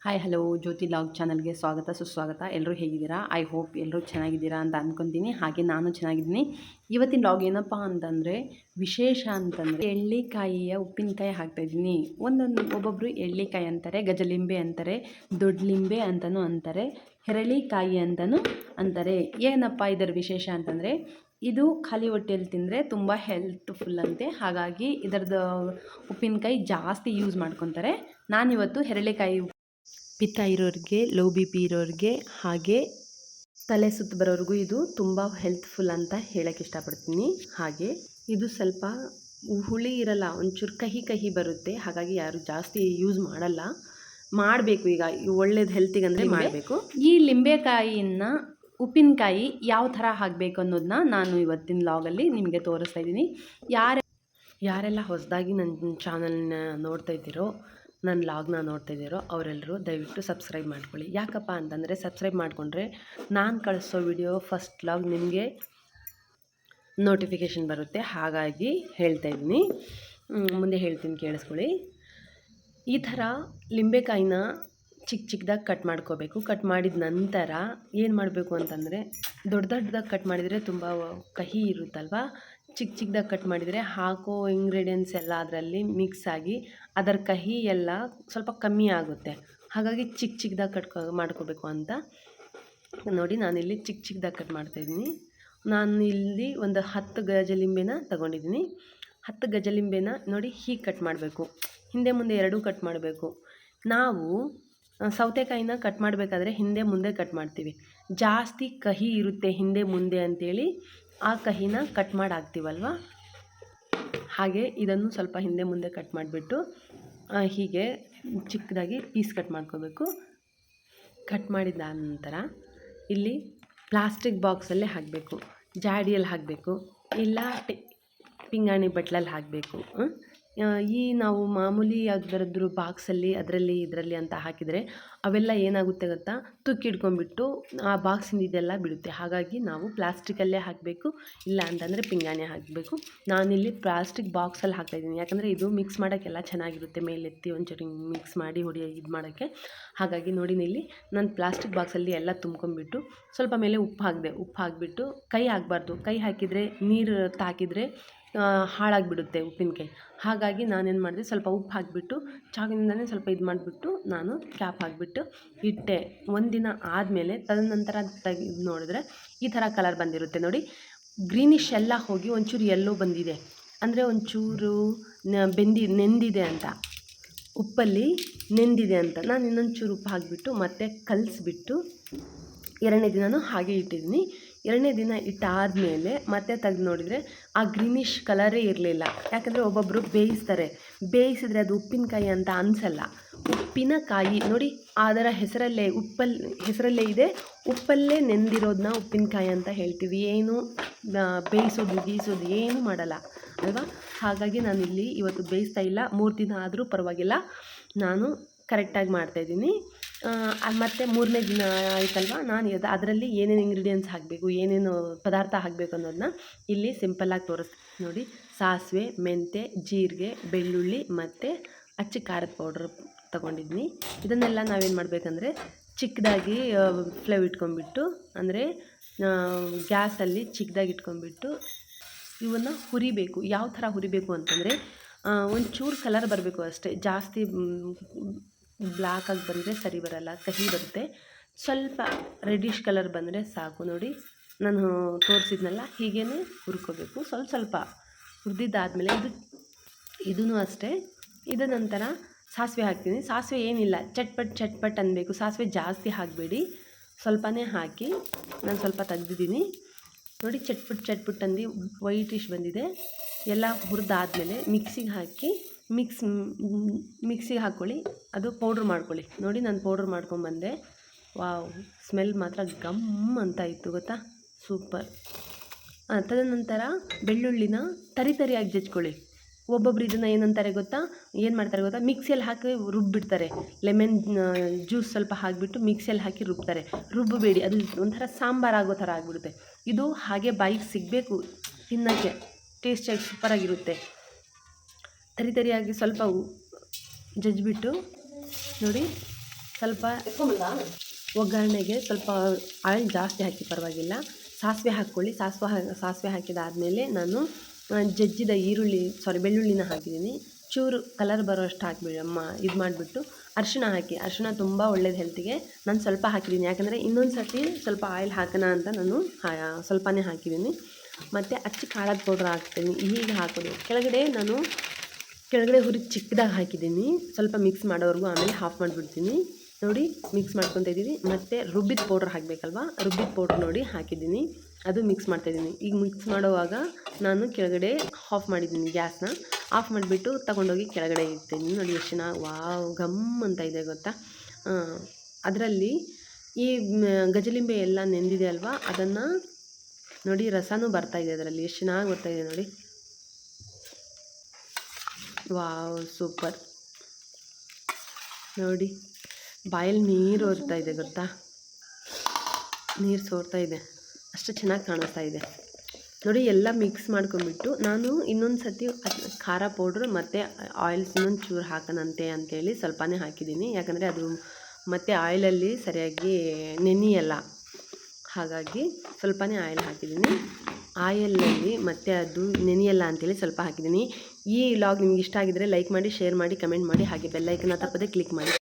Hi hello ಜ್ಯೋತಿ log ಚಾನಲ್ಗೆ ಸ್ವಾಗತ ಸುಸ್ವಾಗತ. ಎಲ್ಲರೂ ಹೇಗಿದ್ದೀರಾ? ಐ ಹೋಪ್ ಎಲ್ಲರೂ ಚೆನ್ನಾಗಿದ್ದೀರಾ ಅಂತ ಅಂದ್ಕೊತೀನಿ. ಹಾಗೆ ನಾನು ಚೆನ್ನಾಗಿದ್ದೀನಿ. ಇವತ್ತಿನ ಲಾಗ್ ಏನಪ್ಪ ಅಂತಂದರೆ ವಿಶೇಷ ಅಂತಂದರೆ ಎಳ್ಳಿಕಾಯಿಯ ಉಪ್ಪಿನಕಾಯಿ ಹಾಕ್ತಾಯಿದ್ದೀನಿ. ಒಬ್ಬೊಬ್ಬರು ಎಳ್ಳಿಕಾಯಿ ಅಂತಾರೆ, ಗಜಲಿಂಬೆ ಅಂತಾರೆ, ದೊಡ್ಡ ಲಿಂಬೆ ಅಂತಲೂ ಅಂತಾರೆ, ಹೆರಳಿಕಾಯಿ ಅಂತಲೂ ಅಂತಾರೆ. ಏನಪ್ಪ ಇದರ ವಿಶೇಷ ಅಂತಂದರೆ ಇದು ಖಾಲಿ ಹೊಟ್ಟೆಯಲ್ಲಿ ತಿಂದರೆ ತುಂಬ ಹೆಲ್ತ್ಫುಲ್ ಅಂತೆ. ಹಾಗಾಗಿ ಇದರದ್ದು ಉಪ್ಪಿನಕಾಯಿ ಜಾಸ್ತಿ ಯೂಸ್ ಮಾಡ್ಕೊತಾರೆ. ನಾನಿವತ್ತು ಹೆರಳಿಕಾಯಿ ಪಿತ್ತ ಇರೋರಿಗೆ, ಲೋ ಬಿ ಪಿ ಇರೋರಿಗೆ, ಹಾಗೆ ತಲೆ ಸುತ್ತು ಬರೋರಿಗೂ ಇದು ತುಂಬ ಹೆಲ್ತ್ಫುಲ್ ಅಂತ ಹೇಳೋಕ್ಕೆ ಇಷ್ಟಪಡ್ತೀನಿ. ಹಾಗೆ ಇದು ಸ್ವಲ್ಪ ಹುಳಿ ಇರಲ್ಲ, ಒಂಚೂರು ಕಹಿ ಕಹಿ ಬರುತ್ತೆ. ಹಾಗಾಗಿ ಯಾರು ಜಾಸ್ತಿ ಯೂಸ್ ಮಾಡಲ್ಲ. ಮಾಡಬೇಕು, ಈಗ ಒಳ್ಳೇದು ಹೆಲ್ತಿಗೆ ಅಂದರೆ ಮಾಡಬೇಕು. ಈ ಲಿಂಬೆಕಾಯಿಯನ್ನು ಉಪ್ಪಿನಕಾಯಿ ಯಾವ ಥರ ಹಾಕಬೇಕು ಅನ್ನೋದನ್ನ ನಾನು ಇವತ್ತಿನ ಲಾಗಲ್ಲಿ ನಿಮಗೆ ತೋರಿಸ್ತಾ ಇದ್ದೀನಿ. ಯಾರೆಲ್ಲ ಹೊಸದಾಗಿ ನನ್ನ ಚಾನಲ್ನ ನೋಡ್ತಾ ಇದ್ದೀರೋ, ನನ್ನ ಲಾಗ್ನ ನೋಡ್ತಾ ಇದ್ದೀರೋ ಅವರೆಲ್ಲರೂ ದಯವಿಟ್ಟು ಸಬ್ಸ್ಕ್ರೈಬ್ ಮಾಡ್ಕೊಳ್ಳಿ. ಯಾಕಪ್ಪ ಅಂತಂದರೆ ಸಬ್ಸ್ಕ್ರೈಬ್ ಮಾಡಿಕೊಂಡ್ರೆ ನಾನು ಕಳಿಸೋ ವಿಡಿಯೋ ಫಸ್ಟ್ ಲಾಗ್ ನಿಮಗೆ ನೋಟಿಫಿಕೇಷನ್ ಬರುತ್ತೆ. ಹಾಗಾಗಿ ಹೇಳ್ತಾ ಇದ್ದೀನಿ, ಮುಂದೆ ಹೇಳ್ತೀನಿ ಕೇಳಿಸ್ಕೊಳ್ಳಿ. ಈ ಥರ ಲಿಂಬೆಕಾಯಿನ ಚಿಕ್ಕದಾಗಿ ಕಟ್ ಮಾಡ್ಕೋಬೇಕು. ಕಟ್ ಮಾಡಿದ ನಂತರ ಏನು ಮಾಡಬೇಕು ಅಂತಂದರೆ ದೊಡ್ಡದಾಗಿ ಕಟ್ ಮಾಡಿದರೆ ತುಂಬ ಕಹಿ ಇರುತ್ತಲ್ವ. ಚಿಕ್ಕದಾಗಿ ಕಟ್ ಮಾಡಿದರೆ ಹಾಕೋ ಇಂಗ್ರೀಡಿಯೆಂಟ್ಸ್ ಎಲ್ಲ ಅದರಲ್ಲಿ ಮಿಕ್ಸ್ ಆಗಿ ಅದರ ಕಹಿ ಎಲ್ಲ ಸ್ವಲ್ಪ ಕಮ್ಮಿ ಆಗುತ್ತೆ. ಹಾಗಾಗಿ ಚಿಕ್ಕದಾಗಿ ಮಾಡ್ಕೋಬೇಕು ಅಂತ ನೋಡಿ ನಾನಿಲ್ಲಿ ಚಿಕ್ಕದಾಗಿ ಕಟ್ ಮಾಡ್ತಾಯಿದ್ದೀನಿ. ನಾನು ಇಲ್ಲಿ ಒಂದು 10 ಗಜಲಿಂಬೆನ ತಗೊಂಡಿದ್ದೀನಿ. 10 ಗಜಲಿಂಬೆನ ನೋಡಿ ಹೀಗೆ ಕಟ್ ಮಾಡಬೇಕು. ಹಿಂದೆ ಮುಂದೆ ಎರಡೂ ಕಟ್ ಮಾಡಬೇಕು. ನಾವು ಸೌತೆಕಾಯಿನ ಕಟ್ ಮಾಡಬೇಕಾದ್ರೆ ಹಿಂದೆ ಮುಂದೆ ಕಟ್ ಮಾಡ್ತೀವಿ. ಜಾಸ್ತಿ ಕಹಿ ಇರುತ್ತೆ ಹಿಂದೆ ಮುಂದೆ ಅಂಥೇಳಿ ಆ ಕಹಿನ ಕಟ್ ಮಾಡಿ ಹಾಕ್ತೀವಲ್ವ. ಹಾಗೆ ಇದನ್ನು ಸ್ವಲ್ಪ ಹಿಂದೆ ಮುಂದೆ ಕಟ್ ಮಾಡಿಬಿಟ್ಟು ಹೀಗೆ ಚಿಕ್ಕದಾಗಿ ಪೀಸ್ ಕಟ್ ಮಾಡ್ಕೋಬೇಕು. ಕಟ್ ಮಾಡಿದ ನಂತರ ಇಲ್ಲಿ ಪ್ಲಾಸ್ಟಿಕ್ ಬಾಕ್ಸಲ್ಲೇ ಹಾಕಬೇಕು, ಜಾಡಿಯಲ್ಲಿ ಹಾಕಬೇಕು, ಇಲ್ಲ ಪಿಂಗಾಣಿ ಬಟ್ಲಲ್ಲಿ ಹಾಕಬೇಕು. ಈ ನಾವು ಮಾಮೂಲಿ ಯಾವುದಾದ್ರೂ ಬಾಕ್ಸಲ್ಲಿ ಇದರಲ್ಲಿ ಅಂತ ಹಾಕಿದರೆ ಅವೆಲ್ಲ ಏನಾಗುತ್ತೆ ಗೊತ್ತಾ, ತುಕ್ಕಿಡ್ಕೊಂಡ್ಬಿಟ್ಟು ಆ ಬಾಕ್ಸಿಂದ ಇದೆಲ್ಲ ಬಿಡುತ್ತೆ. ಹಾಗಾಗಿ ನಾವು ಪ್ಲಾಸ್ಟಿಕಲ್ಲೇ ಹಾಕಬೇಕು, ಇಲ್ಲ ಅಂತಂದರೆ ಪಿಂಗಾಣಿ ಹಾಕಬೇಕು. ನಾನಿಲ್ಲಿ ಪ್ಲಾಸ್ಟಿಕ್ ಬಾಕ್ಸಲ್ಲಿ ಹಾಕ್ತಾಯಿದ್ದೀನಿ. ಯಾಕಂದರೆ ಇದು ಮಿಕ್ಸ್ ಮಾಡೋಕ್ಕೆಲ್ಲ ಚೆನ್ನಾಗಿರುತ್ತೆ, ಮೇಲೆತ್ತಿ ಒಂಚೂರು ಮಿಕ್ಸ್ ಮಾಡಿ ಇದು ಮಾಡೋಕ್ಕೆ. ಹಾಗಾಗಿ ನೋಡಿ ಇಲ್ಲಿ ನಾನು ಪ್ಲಾಸ್ಟಿಕ್ ಬಾಕ್ಸಲ್ಲಿ ಎಲ್ಲ ತುಂಬ್ಕೊಂಡ್ಬಿಟ್ಟು ಸ್ವಲ್ಪ ಮೇಲೆ ಉಪ್ಪು ಹಾಕಿಬಿಟ್ಟು ಕೈ ಹಾಕಬಾರ್ದು. ಕೈ ಹಾಕಿದರೆ ನೀರು ತಾಕಿದರೆ ಹಾಳಾಗಿಬಿಡುತ್ತೆ ಉಪ್ಪಿನಕಾಯಿ. ಹಾಗಾಗಿ ನಾನೇನು ಮಾಡಿದೆ, ಸ್ವಲ್ಪ ಉಪ್ಪು ಹಾಕಿಬಿಟ್ಟು ಚಾಕಿನಿಂದನೇ ಸ್ವಲ್ಪ ಇದು ಮಾಡಿಬಿಟ್ಟು ನಾನು ಕ್ಯಾಪ್ ಹಾಕಿಬಿಟ್ಟು ಇಟ್ಟೆ. ಒಂದಿನ ಆದಮೇಲೆ ತದನಂತರ ತೆಗೆದು ನೋಡಿದ್ರೆ ಈ ಥರ ಕಲರ್ ಬಂದಿರುತ್ತೆ ನೋಡಿ. ಗ್ರೀನಿಶ್ ಎಲ್ಲ ಹೋಗಿ ಒಂಚೂರು ಎಲ್ಲೋ ಬಂದಿದೆ, ಅಂದರೆ ಒಂಚೂರು ನೆಂದಿದೆ ಅಂತ, ಉಪ್ಪಲ್ಲಿ ನೆಂದಿದೆ ಅಂತ. ನಾನು ಇನ್ನೊಂಚೂರು ಉಪ್ಪು ಹಾಕಿಬಿಟ್ಟು ಮತ್ತೆ ಕಲಿಸ್ಬಿಟ್ಟು 2ನೇ ದಿನವೂ ಹಾಗೆ ಇಟ್ಟಿದ್ದೀನಿ. 2ನೇ ದಿನ ಇಟ್ಟಾದಮೇಲೆ ಮತ್ತೆ ತೆಗೆದು ನೋಡಿದರೆ ಆ ಗ್ರೀನಿಶ್ ಕಲರೇ ಇರಲಿಲ್ಲ. ಯಾಕಂದರೆ ಒಬ್ಬೊಬ್ಬರು ಬೇಯಿಸಿದ್ರೆ ಅದು ಉಪ್ಪಿನಕಾಯಿ ಅಂತ ಅನಿಸಲ್ಲ. ಉಪ್ಪಿನಕಾಯಿ ನೋಡಿ, ಅದರ ಹೆಸರಲ್ಲೇ ಇದೆ, ಉಪ್ಪಲ್ಲೇ ನೆಂದಿರೋದನ್ನ ಉಪ್ಪಿನಕಾಯಿ ಅಂತ ಹೇಳ್ತೀವಿ. ಏನು ಬೇಯಿಸೋದು ಏನೂ ಮಾಡಲ್ಲ ಅಲ್ವಾ. ಹಾಗಾಗಿ ನಾನಿಲ್ಲಿ ಇವತ್ತು ಬೇಯಿಸ್ತಾ ಇಲ್ಲ. 3 ದಿನ ಆದರೂ ಪರವಾಗಿಲ್ಲ, ನಾನು ಕರೆಕ್ಟಾಗಿ ಮಾಡ್ತಾಯಿದ್ದೀನಿ. ಮತ್ತು 3ನೇ ದಿನ ಆಯ್ತಲ್ವ, ನಾನು ಅದರಲ್ಲಿ ಏನೇನು ಇಂಗ್ರೀಡಿಯೆಂಟ್ಸ್ ಹಾಕಬೇಕು, ಏನೇನು ಪದಾರ್ಥ ಹಾಕಬೇಕು ಅನ್ನೋದನ್ನ ಇಲ್ಲಿ ಸಿಂಪಲ್ಲಾಗಿ ತೋರಿಸ್ತೀನಿ ನೋಡಿ. ಸಾಸಿವೆ, ಮೆಂತ್ಯ, ಜೀರಿಗೆ, ಬೆಳ್ಳುಳ್ಳಿ ಮತ್ತು ಅಚ್ಚ ಖಾರದ ಪೌಡ್ರ್ ತೊಗೊಂಡಿದ್ದೀನಿ. ಇದನ್ನೆಲ್ಲ ನಾವೇನು ಮಾಡಬೇಕಂದ್ರೆ ಚಿಕ್ಕದಾಗಿ ಫ್ಲೇವ್ ಇಟ್ಕೊಂಡ್ಬಿಟ್ಟು, ಅಂದರೆ ಗ್ಯಾಸಲ್ಲಿ ಚಿಕ್ಕದಾಗಿ ಇಟ್ಕೊಂಡ್ಬಿಟ್ಟು ಇವನ್ನು ಹುರಿಬೇಕು. ಯಾವ ಥರ ಹುರಿಬೇಕು ಅಂತಂದರೆ ಒಂಚೂರು ಕಲರ್ ಬರಬೇಕು ಅಷ್ಟೇ. ಜಾಸ್ತಿ ಬ್ಲ್ಯಾಕಾಗಿ ಬಂದರೆ ಸರಿ ಬರಲ್ಲ, ಕಹಿ ಬರುತ್ತೆ. ಸ್ವಲ್ಪ ರೆಡ್ಡಿಶ್ ಕಲರ್ ಬಂದರೆ ಸಾಕು. ನೋಡಿ ನಾನು ತೋರಿಸಿದ್ನಲ್ಲ, ಹೀಗೇ ಹುರ್ಕೋಬೇಕು. ಸ್ವಲ್ಪ ಹುರಿದಿದ್ದಾದಮೇಲೆ ಇದೂ ಅಷ್ಟೇ. ಇದ ನಂತರ ಸಾಸಿವೆ ಹಾಕ್ತೀನಿ. ಸಾಸಿವೆ ಏನಿಲ್ಲ, ಚಟ್ಪಟ್ ಅನ್ನಬೇಕು. ಸಾಸಿವೆ ಜಾಸ್ತಿ ಹಾಕಬೇಡಿ, ಸ್ವಲ್ಪನೇ ಹಾಕಿ. ನಾನು ಸ್ವಲ್ಪ ತೆಗ್ದಿದ್ದೀನಿ ನೋಡಿ. ಚಟ್ಪಟ್ ಅಂದು ವೈಟಿಶ್ ಬಂದಿದೆ. ಎಲ್ಲ ಹುರಿದಾದ್ಮೇಲೆ ಮಿಕ್ಸಿಗೆ ಹಾಕಿ ಮಿಕ್ಸಿಗೆ ಹಾಕ್ಕೊಳ್ಳಿ. ಅದು ಪೌಡ್ರ್ ಮಾಡ್ಕೊಳ್ಳಿ. ನೋಡಿ ನಾನು ಪೌಡ್ರ್ ಮಾಡ್ಕೊಂಬಂದೆ. ವಾವ್, ಸ್ಮೆಲ್ ಮಾತ್ರ ಗಮ್ ಅಂತ ಇತ್ತು ಗೊತ್ತಾ, ಸೂಪರ್. ತದನಂತರ ಬೆಳ್ಳುಳ್ಳಿನ ತರಿಯಾಗಿ ಜಜ್ಕೊಳ್ಳಿ. ಒಬ್ಬೊಬ್ರು ಇದನ್ನು ಏನು ಮಾಡ್ತಾರೆ ಗೊತ್ತಾ, ಮಿಕ್ಸಿಯಲ್ಲಿ ಹಾಕಿ ರುಬ್ಬಿಡ್ತಾರೆ. ಲೆಮನ್ ಜ್ಯೂಸ್ ಸ್ವಲ್ಪ ಹಾಕಿಬಿಟ್ಟು ಮಿಕ್ಸಿಯಲ್ಲಿ ಹಾಕಿ ರುಬ್ತಾರೆ. ರುಬ್ಬಬೇಡಿ, ಅದು ಒಂಥರ ಸಾಂಬಾರು ಆಗೋ ಥರ ಆಗಿಬಿಡುತ್ತೆ. ಇದು ಹಾಗೆ ಬಾಯಿಗೆ ಸಿಗಬೇಕು, ತಿನ್ನೋಕ್ಕೆ ಟೇಸ್ಟಿಯಾಗಿ ಸೂಪರಾಗಿರುತ್ತೆ. ತರಿಯಾಗಿ ಸ್ವಲ್ಪ ಜಜ್ಜಿಬಿಟ್ಟು ನೋಡಿ ಸ್ವಲ್ಪ ಒಗ್ಗರಣೆಗೆ ಸ್ವಲ್ಪ ಆಯಿಲ್ ಜಾಸ್ತಿ ಹಾಕಿ ಪರವಾಗಿಲ್ಲ. ಸಾಸಿವೆ ಹಾಕ್ಕೊಳ್ಳಿ. ಸಾಸಿವೆ ಹಾಕಿದಾದಮೇಲೆ ನಾನು ಜಜ್ಜಿದ ಬೆಳ್ಳುಳ್ಳಿನ ಹಾಕಿದ್ದೀನಿ. ಚೂರು ಕಲರ್ ಬರೋಷ್ಟು ಇದು ಮಾಡಿಬಿಟ್ಟು ಅರಿಶಿಣ ಹಾಕಿ. ಅರಿಶಿಣ ತುಂಬ ಒಳ್ಳೇದು ಹೆಲ್ತಿಗೆ. ನಾನು ಸ್ವಲ್ಪ ಹಾಕಿದ್ದೀನಿ, ಯಾಕಂದರೆ ಇನ್ನೊಂದು ಸರ್ತಿ ಸ್ವಲ್ಪ ಆಯಿಲ್ ಹಾಕೋಣ ಅಂತ ನಾನು ಸ್ವಲ್ಪನೇ ಹಾಕಿದ್ದೀನಿ. ಮತ್ತು ಅಚ್ಚ ಖಾರದ ಪೌಡ್ರ್ ಹಾಕ್ತೀನಿ. ಹೀಗೆ ಹಾಕೋದು ಕೆಳಗಡೆ ಹುರಿ ಚಿಕ್ಕದಾಗಿ ಹಾಕಿದ್ದೀನಿ, ಸ್ವಲ್ಪ ಮಿಕ್ಸ್ ಮಾಡೋವರೆಗೂ. ಆಮೇಲೆ ಆಫ್ ಮಾಡಿಬಿಡ್ತೀನಿ. ನೋಡಿ ಮಿಕ್ಸ್ ಮಾಡ್ಕೊತಾ ಇದ್ದೀವಿ. ಮತ್ತು ರುಬ್ಬಿದ ಪೌಡ್ರ್ ಹಾಕಬೇಕಲ್ವ, ರುಬ್ಬಿದ ಪೌಡ್ರ್ ನೋಡಿ ಹಾಕಿದ್ದೀನಿ, ಅದು ಮಿಕ್ಸ್ ಮಾಡ್ತಾಯಿದ್ದೀನಿ. ಈಗ ಮಿಕ್ಸ್ ಮಾಡುವಾಗ ನಾನು ಕೆಳಗಡೆ ಆಫ್ ಮಾಡಿದ್ದೀನಿ, ಗ್ಯಾಸ್ನ ಆಫ್ ಮಾಡಿಬಿಟ್ಟು ತಗೊಂಡೋಗಿ ಕೆಳಗಡೆ ಇಡ್ತೀನಿ. ನೋಡಿ ಎಷ್ಟು ಚೆನ್ನಾಗಿ ವಾವ್ ಘಮ್ ಅಂತ ಇದೆ ಗೊತ್ತಾ. ಅದರಲ್ಲಿ ಈ ಗಜಲಿಂಬೆ ಎಲ್ಲ ನೆಂದಿದೆ ಅಲ್ವಾ, ಅದನ್ನು ನೋಡಿ ರಸನೂ ಬರ್ತಾಯಿದೆ ಅದರಲ್ಲಿ, ಎಷ್ಟು ಚೆನ್ನಾಗಿ ಬರ್ತಾಯಿದೆ ನೋಡಿ. Wow super. ನೋಡಿ ಬಾಯಲ್ಲಿ ನೀರು ಓರ್ತಾ ಇದೆ ಗೊತ್ತಾ, ನೀರು ಸೋರ್ತಾ ಇದೆ, ಅಷ್ಟು ಚೆನ್ನಾಗಿ ಕಾಣಿಸ್ತಾ ಇದೆ ನೋಡಿ. ಎಲ್ಲ ಮಿಕ್ಸ್ ಮಾಡ್ಕೊಂಬಿಟ್ಟು ನಾನು ಇನ್ನೊಂದು ಸರ್ತಿ ಖಾರ ಪೌಡ್ರ್ ಮತ್ತು ಆಯಿಲ್ಸ್ ಇನ್ನೊಂದು ಚೂರು ಹಾಕೋಣಂತೆ ಅಂತೇಳಿ ಸ್ವಲ್ಪನೇ ಹಾಕಿದ್ದೀನಿ, ಯಾಕಂದರೆ ಅದು ಮತ್ತು ಆಯಿಲಲ್ಲಿ ಸರಿಯಾಗಿ ನೆನೆಯಲ್ಲ, ಹಾಗಾಗಿ ಸ್ವಲ್ಪನೇ ಆಯಿಲ್ ಹಾಕಿದ್ದೀನಿ. ಆಯಿಲಲ್ಲಿ ಮತ್ತು ಅದು ನೆನೆಯಲ್ಲ ಅಂತೇಳಿ ಸ್ವಲ್ಪ ಹಾಕಿದ್ದೀನಿ. ಈ ವ್ಲಾಗ್ ನಿಮ್ಗೆ ಇಷ್ಟ ಆಗಿದರೆ ಲೈಕ್ ಮಾಡಿ, ಶೇರ್ ಮಾಡಿ, ಕಮೆಂಟ್ ಮಾಡಿ, ಹಾಗೆ ಬೆಲ್ ಐಕನ್ನ ತಪ್ಪದೆ ಕ್ಲಿಕ್ ಮಾಡಿ.